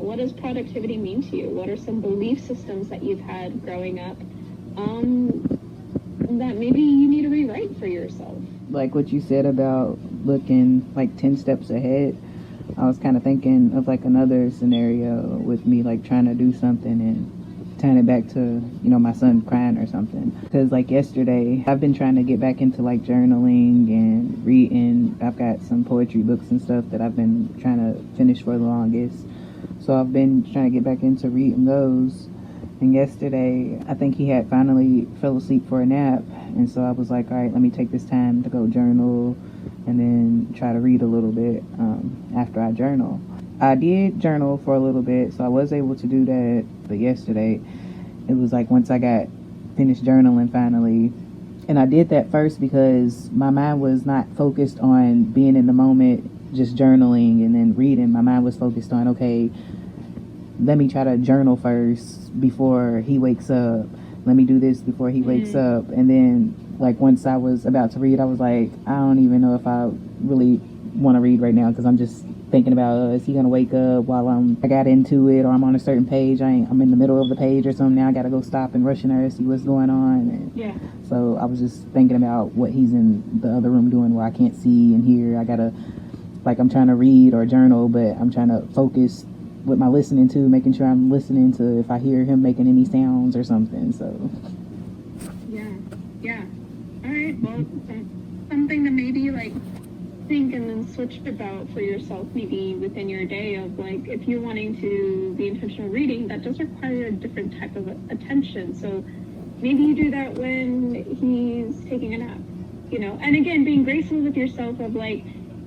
What does productivity mean to you? What are some belief systems that you've had growing up that maybe you need to rewrite for yourself? Like what you said about looking like 10 steps ahead, I was kind of thinking of like another scenario with me like trying to do something and tying it back to, you know, my son crying or something. Because like yesterday, I've been trying to get back into like journaling and reading. I've got some poetry books and stuff that I've been trying to finish for the longest. So I've been trying to get back into reading those. And yesterday, I think he had finally fell asleep for a nap. And so I was like, all right, let me take this time to go journal and then try to read a little bit after I journal. I did journal for a little bit, so I was able to do that. But yesterday, it was like once I got finished journaling finally, and I did that first because my mind was not focused on being in the moment, just journaling and then reading. My mind was focused on, okay, let me try to journal first before he wakes up. Let me do this before he wakes up. And then, like, once I was about to read, I was like, I don't even know if I really want to read right now because I'm just thinking about, is he gonna wake up while I got into it, or I'm on a certain page, I'm in the middle of the page or something. Now I gotta go stop and rush in there to see what's going on. And so I was just thinking about what he's in the other room doing where I can't see and hear. I gotta, like, I'm trying to read or journal, but I'm trying to focus with my listening to, making sure I'm listening to if I hear him making any sounds or something. So yeah all right, well, something to maybe like think and then switch about for yourself, maybe within your day, of like, if you're wanting to be intentional reading, that does require a different type of attention. So maybe you do that when he's taking a nap, you know. And again, being graceful with yourself of like,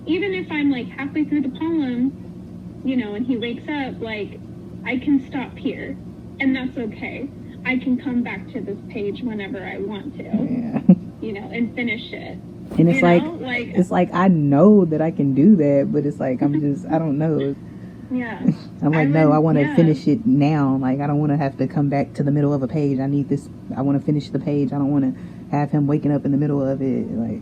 even if I'm like halfway through the poem, you know, and he wakes up, like, I can stop here and that's okay. I can come back to this page whenever I want to, you know, and finish it. And it's it's like I know that I can do that, but it's like I don't know. I'm like, I want to finish it now. Like, I don't want to have to come back to the middle of a page. I want to finish the page. I don't want to have him waking up in the middle of it. Like,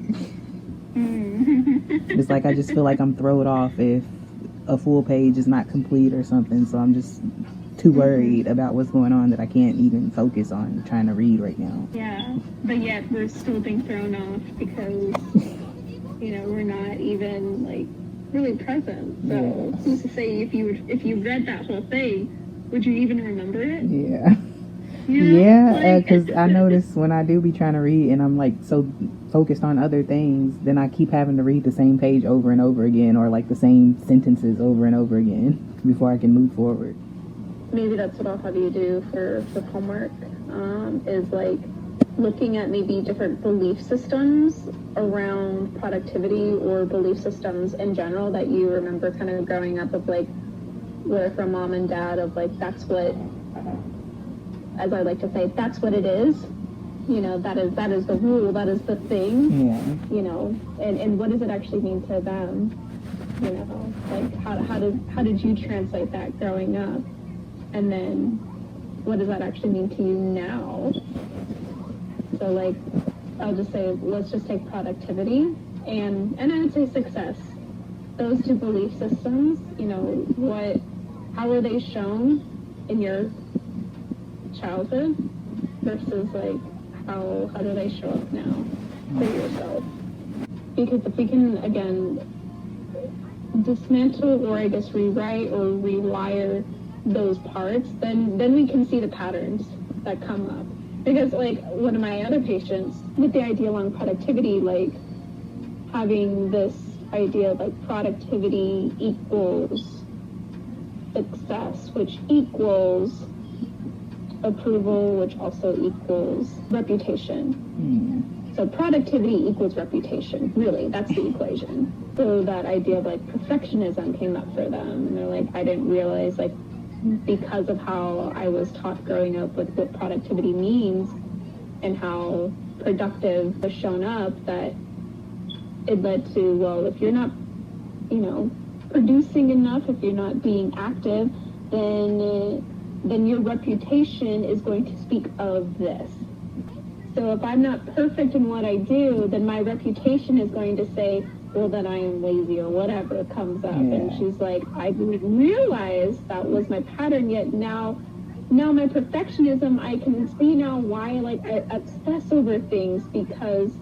it's like I just feel like I'm thrown off if a full page is not complete or something. So I'm just too worried about what's going on that I can't even focus on trying to read right now. Yeah, but yet we're still being thrown off because, you know, we're not even like really present. So who's to say if you read that whole thing, would you even remember it? Because I notice when I do be trying to read and I'm like so focused on other things, then I keep having to read the same page over and over again, or like the same sentences over and over again before I can move forward. Maybe that's what I'll have you do for homework, is like looking at maybe different belief systems around productivity, or belief systems in general that you remember kind of growing up, of like, where from mom and dad, of like, that's what, as I like to say, that's what it is. You know, that is the rule, that is the thing. You know, and what does it actually mean to them? You know, like how did you translate that growing up? And then what does that actually mean to you now? So like, I'll just say, let's just take productivity and I would say success. Those two belief systems, you know, how are they shown in your childhood versus like how do they show up now for yourself? Because if we can, again, dismantle, or I guess rewrite or rewire those parts, then we can see the patterns that come up. Because like one of my other patients with the ideal on productivity, like having this idea of like productivity equals success, which equals approval, which also equals reputation. So productivity equals reputation, really, that's the equation. So that idea of like perfectionism came up for them, and they're like, I didn't realize, like, because of how I was taught growing up with what productivity means and how productive was shown up, that it led to, well, if you're not, you know, producing enough, if you're not being active, then your reputation is going to speak of this. So if I'm not perfect in what I do, then my reputation is going to say, well, then I am lazy or whatever comes up. And she's like, I didn't realize that was my pattern yet. Now my perfectionism, I can see now why like I obsess over things because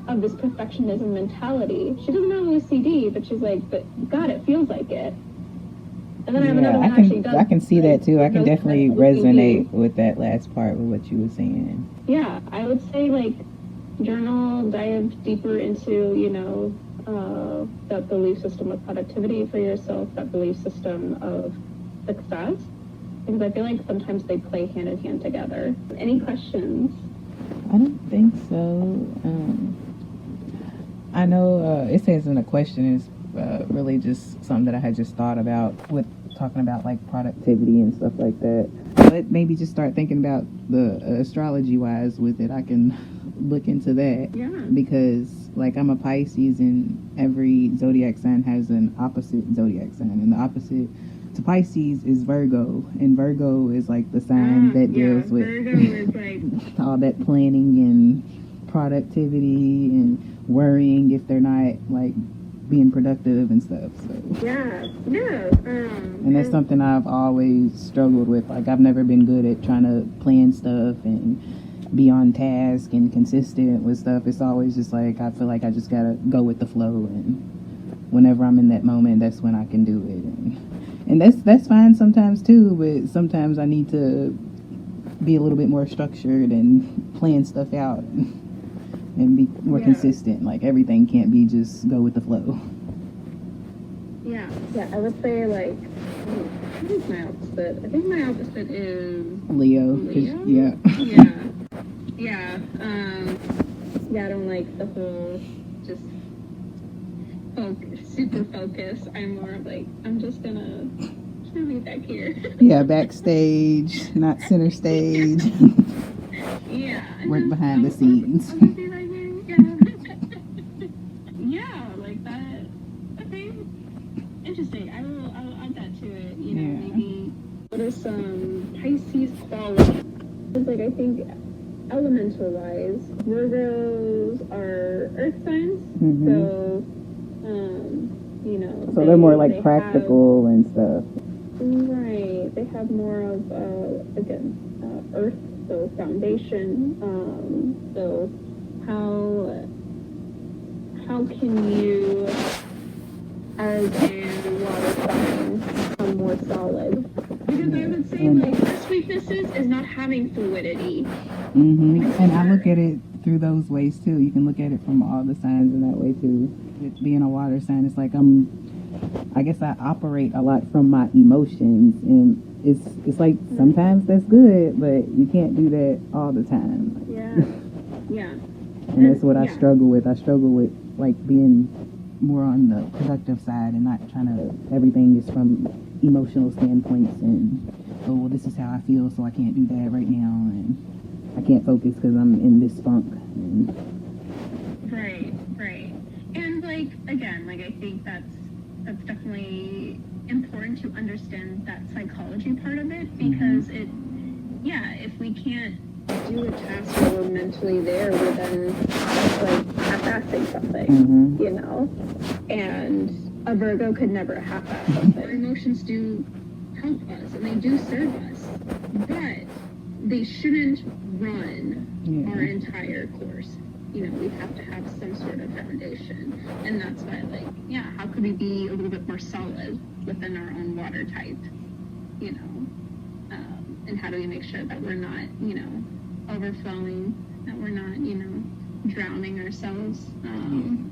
of this perfectionism mentality. She doesn't have OCD, but she's like, but God, it feels like it. And then I have another one actually does. I can see that too. I can definitely resonate with that last part with what you were saying. Yeah, I would say like journal, dive deeper into, that belief system of productivity for yourself, that belief system of success. Because I feel like sometimes they play hand in hand together. Any questions? I don't think so. I know it says in the question is really just something that I had just thought about with talking about like productivity and stuff like that. But maybe just start thinking about the astrology wise with it. I can look into that. Yeah. Because like I'm a Pisces and every zodiac sign has an opposite zodiac sign, and the opposite to Pisces is Virgo, and Virgo is like the sign that deals with Virgo is like all that planning and productivity and worrying if they're not like being productive and stuff. So and that's something I've always struggled with. Like I've never been good at trying to plan stuff and be on task and consistent with stuff. It's always just like I feel like I just gotta go with the flow, and whenever I'm in that moment, that's when I can do it. And that's fine sometimes too, but sometimes I need to be a little bit more structured and plan stuff out and be more consistent. Like everything can't be just go with the flow. Yeah, I would say like, what is my opposite? I think my opposite is Leo. Yeah. I don't like the whole just super focus. I'm more of like, I'm just gonna be back here. Yeah, backstage, not center stage. Work behind the scenes. I'll just be right here. Yeah, like that. Okay. Interesting. I'll add that to it. Maybe what are some Pisces qualities? It's like I think elemental wise, Virgos are earth signs, so so they're more like practical and stuff. Right. They have more of earth, so foundation. So how can you, as a water sign, become more solid? Because I would say like first weaknesses is not having fluidity. And I look at it through those ways too. You can look at it from all the signs in that way too. With being a water sign, it's like I guess I operate a lot from my emotions, and it's like sometimes that's good, but you can't do that all the time. Yeah. And that's what I struggle with. I struggle with like being more on the productive side and not trying to, everything is from emotional standpoints and, oh, well, this is how I feel, so I can't do that right now, and I can't focus because I'm in this funk. Right. And like, again, like I think that's definitely important to understand that psychology part of it, because if we can't do a task where we're mentally there, we're then like half-assing something, and a Virgo could never half-ass something. Our emotions do help us and they do serve us, but they shouldn't run our entire course. We have to have some sort of foundation, and that's why, how could we be a little bit more solid within our own water type, and how do we make sure that we're not, overflowing, that we're not, drowning ourselves, and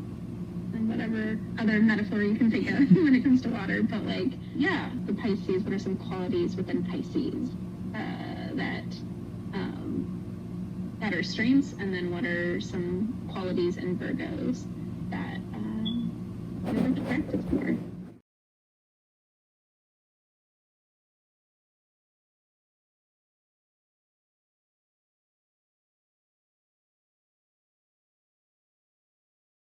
whatever other metaphor you can think of when it comes to water. But the Pisces, what are some qualities within Pisces that are strengths, and then what are some qualities in Virgos that we have to practice more?